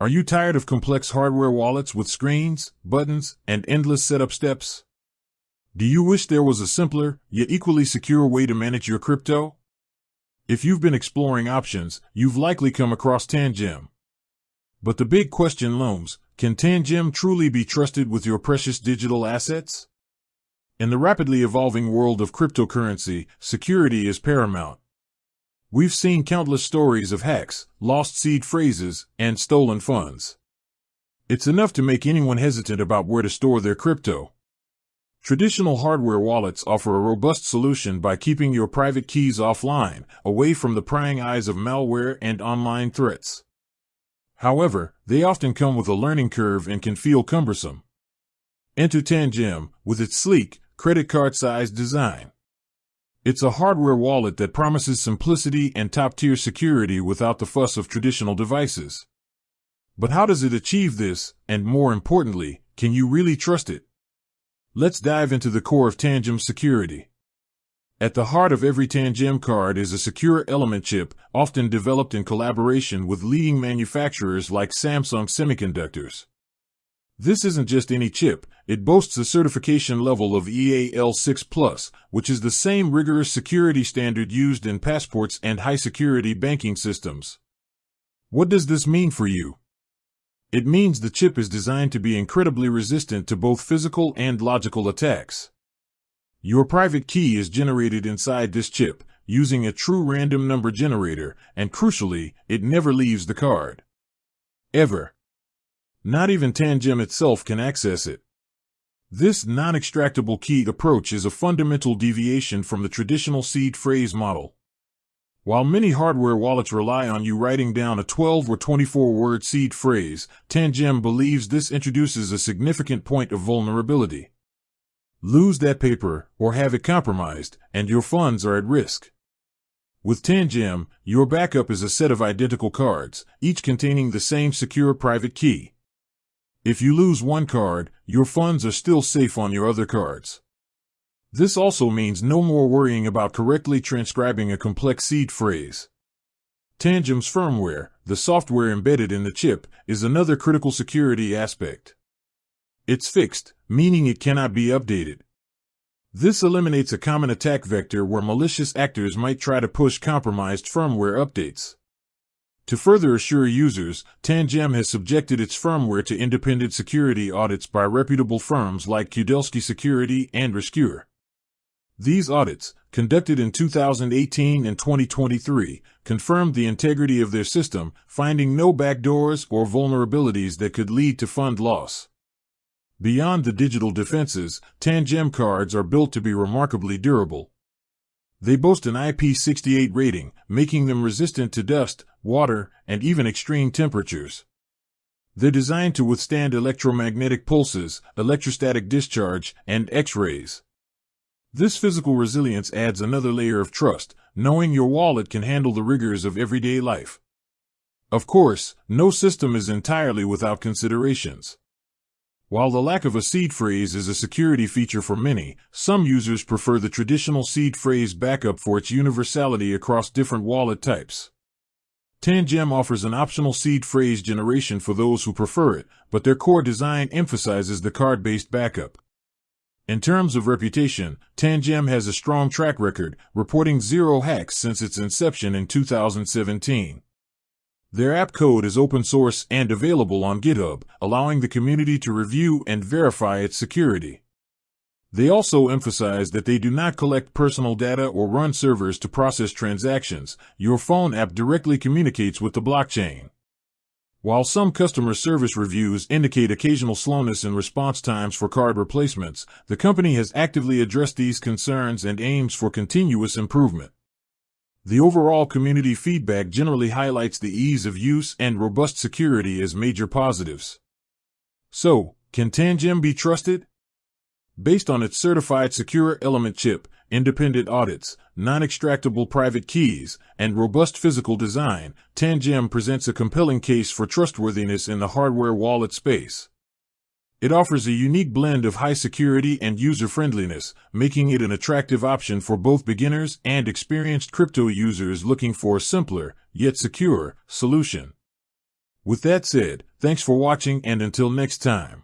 Are you tired of complex hardware wallets with screens, buttons, and endless setup steps? Do you wish there was a simpler, yet equally secure way to manage your crypto? If you've been exploring options, you've likely come across Tangem. But the big question looms, can Tangem truly be trusted with your precious digital assets? In the rapidly evolving world of cryptocurrency, security is paramount. We've seen countless stories of hacks, lost seed phrases, and stolen funds. It's enough to make anyone hesitant about where to store their crypto. Traditional hardware wallets offer a robust solution by keeping your private keys offline, away from the prying eyes of malware and online threats. However, they often come with a learning curve and can feel cumbersome. Enter Tangem, with its sleek, credit card-sized design. It's a hardware wallet that promises simplicity and top-tier security without the fuss of traditional devices. But how does it achieve this, and more importantly, can you really trust it? Let's dive into the core of Tangem's security. At the heart of every Tangem card is a secure element chip, often developed in collaboration with leading manufacturers like Samsung Semiconductors. This isn't just any chip, it boasts a certification level of EAL6+, which is the same rigorous security standard used in passports and high-security banking systems. What does this mean for you? It means the chip is designed to be incredibly resistant to both physical and logical attacks. Your private key is generated inside this chip, using a true random number generator, and crucially, it never leaves the card. Ever. Not even Tangem itself can access it. This non-extractable key approach is a fundamental deviation from the traditional seed phrase model. While many hardware wallets rely on you writing down a 12 or 24-word seed phrase, Tangem believes this introduces a significant point of vulnerability. Lose that paper, or have it compromised, and your funds are at risk. With Tangem, your backup is a set of identical cards, each containing the same secure private key. If you lose one card, your funds are still safe on your other cards. This also means no more worrying about correctly transcribing a complex seed phrase. Tangem's firmware, the software embedded in the chip, is another critical security aspect. It's fixed, meaning it cannot be updated. This eliminates a common attack vector where malicious actors might try to push compromised firmware updates. To further assure users, Tangem has subjected its firmware to independent security audits by reputable firms like Kudelski Security and Rescure. These audits, conducted in 2018 and 2023, confirmed the integrity of their system, finding no backdoors or vulnerabilities that could lead to fund loss. Beyond the digital defenses, Tangem cards are built to be remarkably durable. They boast an IP68 rating, making them resistant to dust, water, and even extreme temperatures. They're designed to withstand electromagnetic pulses, electrostatic discharge, and X-rays. This physical resilience adds another layer of trust, knowing your wallet can handle the rigors of everyday life. Of course, no system is entirely without considerations. While the lack of a seed phrase is a security feature for many, some users prefer the traditional seed phrase backup for its universality across different wallet types. Tangem offers an optional seed phrase generation for those who prefer it, but their core design emphasizes the card-based backup. In terms of reputation, Tangem has a strong track record, reporting 0 hacks since its inception in 2017. Their app code is open source and available on GitHub, allowing the community to review and verify its security. They also emphasize that they do not collect personal data or run servers to process transactions. Your phone app directly communicates with the blockchain. While some customer service reviews indicate occasional slowness in response times for card replacements, the company has actively addressed these concerns and aims for continuous improvement. The overall community feedback generally highlights the ease of use and robust security as major positives. So, can Tangem be trusted? Based on its certified secure element chip, independent audits, non-extractable private keys, and robust physical design, Tangem presents a compelling case for trustworthiness in the hardware wallet space. It offers a unique blend of high security and user-friendliness, making it an attractive option for both beginners and experienced crypto users looking for a simpler, yet secure, solution. With that said, thanks for watching and until next time.